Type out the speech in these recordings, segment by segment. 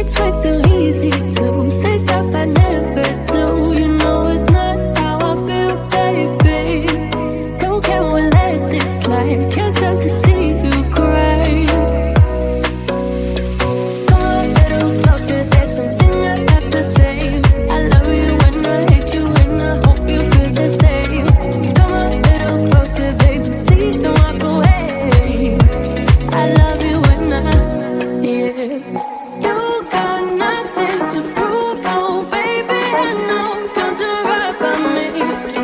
It's way too easy to say stuff I never do. You know it's not how I feel, baby. So can we let this slide? Can't stand to see you cry. Come a little closer, there's something I have to say. I love you and I hate you and I hope you feel the same. Come a little closer, baby, please don't walk away. I love you and yeah. You got nothing to prove, oh baby, I know. Don't do right by me,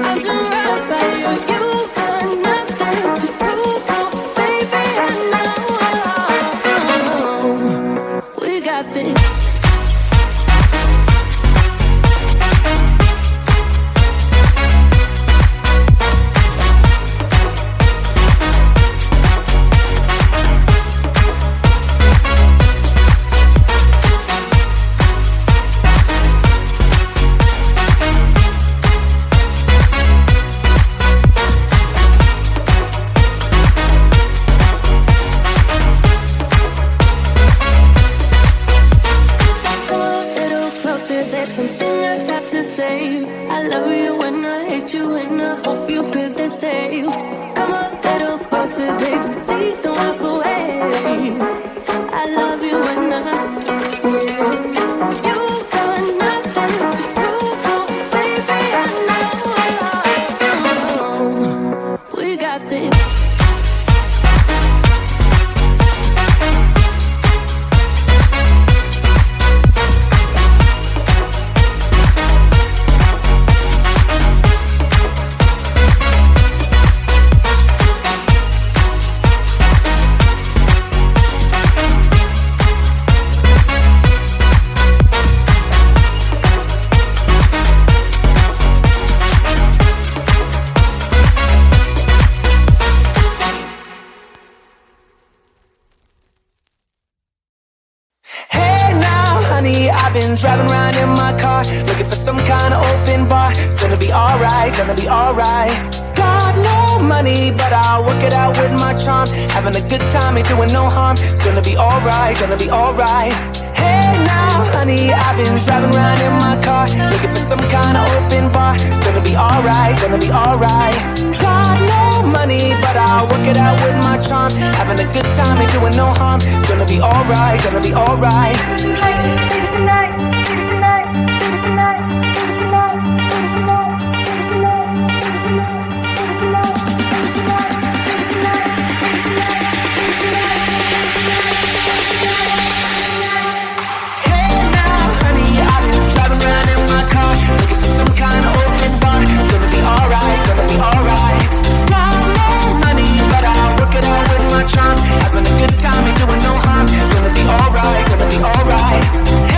I'll do right by you. You got nothing to prove, oh baby, I know. We got this. There's something I have to say. I love you and I hate you and I hope you feel the same. Come a little closer, baby, please don't walk away. I love you and yeah. You got nothing to prove, oh baby, I know. We got this. I've been driving around in my car, looking for some kind of open bar. It's gonna be alright, gonna be alright. Got no money, but I'll work it out with my charm. Having a good time, ain't doing no harm. It's gonna be alright, gonna be alright. Hey now, honey, I've been driving around in my car, looking for some kind of open bar. It's gonna be alright, gonna be alright. Got no money, but I'll work it out with my charm. Having a good time, ain't doing no harm. It's gonna be alright, gonna be alright. Having a good time, ain't doing no harm. It's gonna be alright, gonna be alright.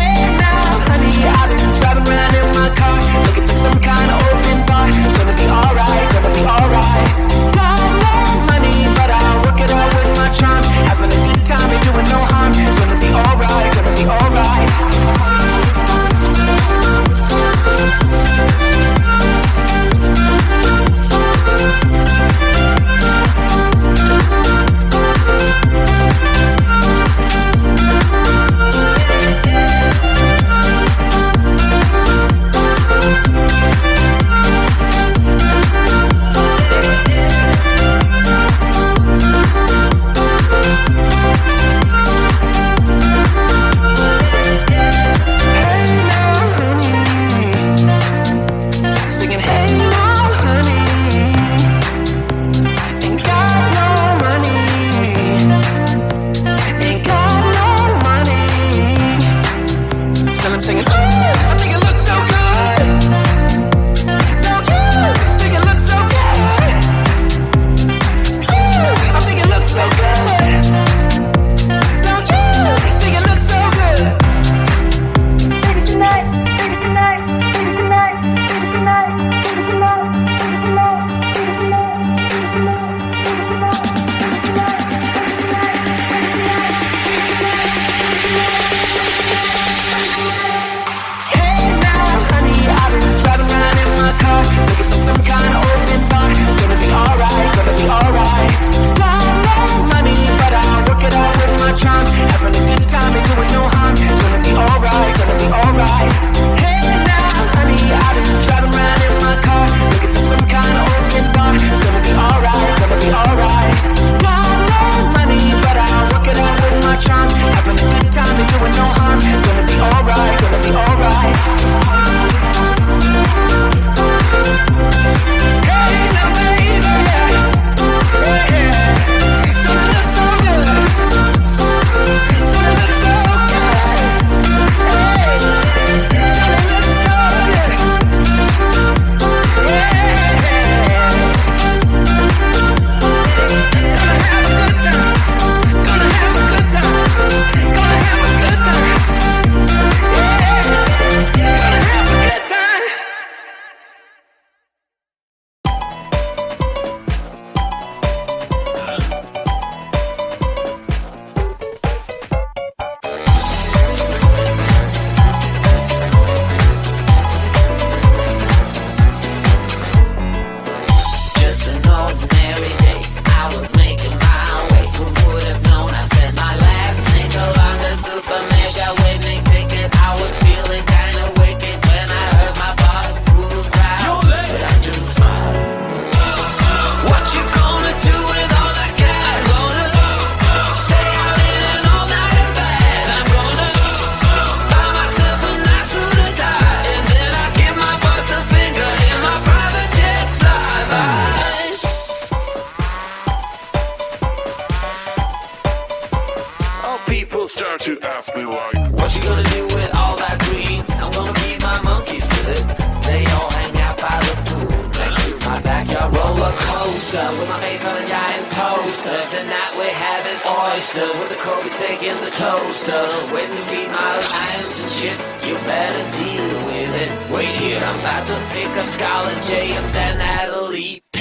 closer with my face on a giant poster. Tonight we're having oyster with the Kobe steak in the toaster. Waiting to feed my lions and shit, you better deal with it. Wait here, I'm about to pick up Scarlet J and then Natalie P.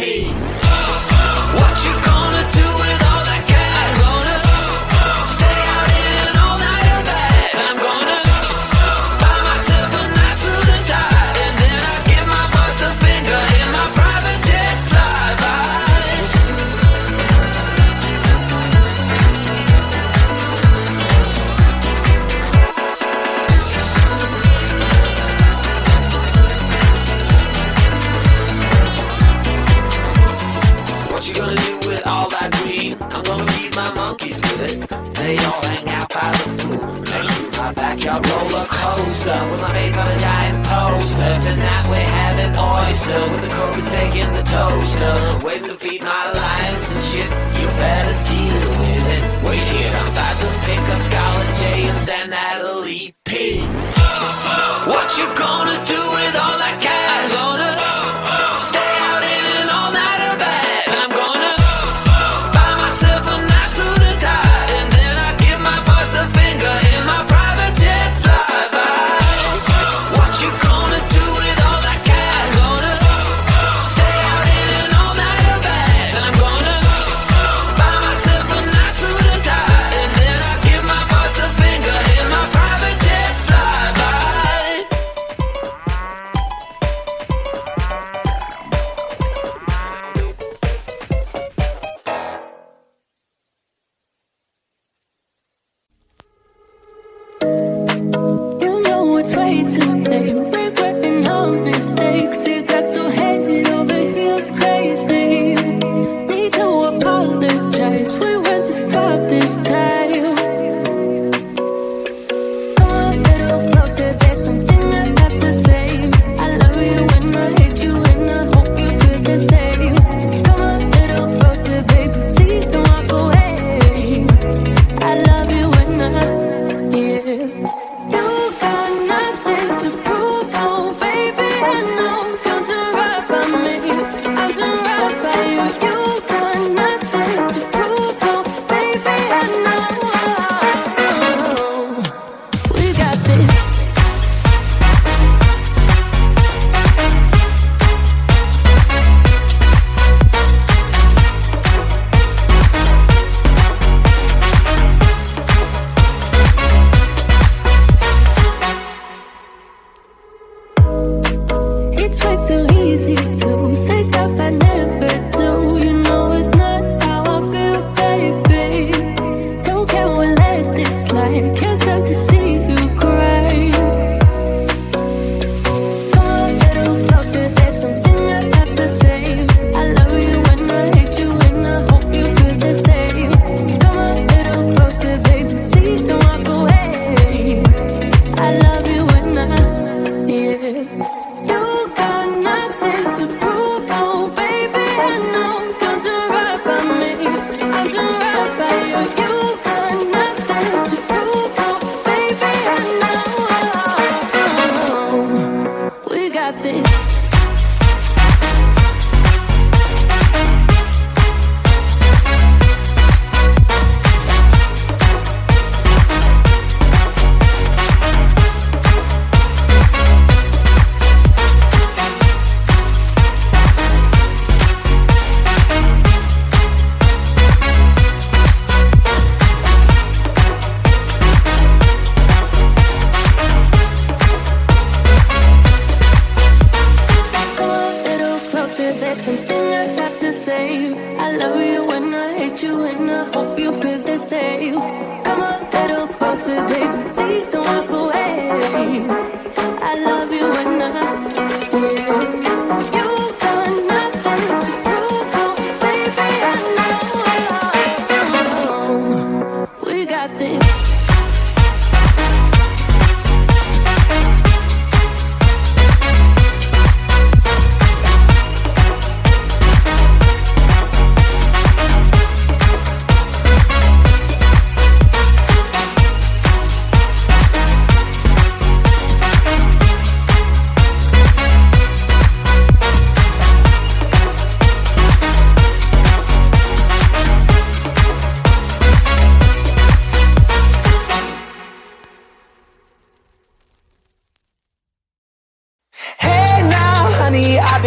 What you gonna do with all that cash? Gonna stay out in an all-nighter bash. I'm gonna buy myself a nice suit and tie, and then I'll give my boss the finger in my private jet flyby. What you gonna do with all that green? I'm gonna feed my monkeys with it. They all hang out by the pool next to my backyard roller coaster with my face on a giant poster. Tonight we're having oyster with the Kobe steak in the toaster. Waiting to feed my lions and shit, you better deal with it. Wait here, I'm about to pick up Scarlet J and then Natalie P. What you gonna do with all that cash? Gonna stay out in an all-nighter bash. I'm gonna buy myself a nice suit and tie, and then I give my boss the finger in my private jet flyby. What you gonna do with all that cash? Gonna stay out in an all-nighter bash. I'm gonna buy myself a nice suit and tie, and then I give my boss the finger in my private jet flyby. You know it's way too late. Regretting our mistakes. It got so head over heels crazy. Need to apologize. We went too far this time. Come a little closer. There's something I have to say. I love you and I hate you and I hope you feel the same. Come a little closer, baby. Please don't walk away. I love you and yeah. You got nothing to prove, oh baby. I know you'll do right by me. I'll do right by you. You got nothing to prove, oh baby. I know we got this. It's way too easy to say stuff I never do. You know it's not how I feel, baby. Don't care what let this slide. Can't stand to see you cry.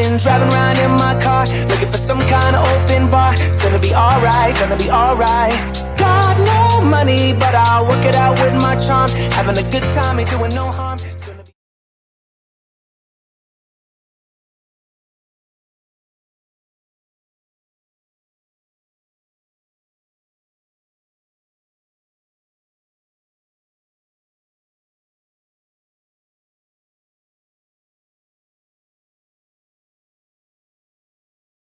been driving around in my car, looking for some kind of open bar. It's gonna be alright, gonna be alright. Got no money, but I'll work it out with my charm. Having a good time, ain't doing no harm.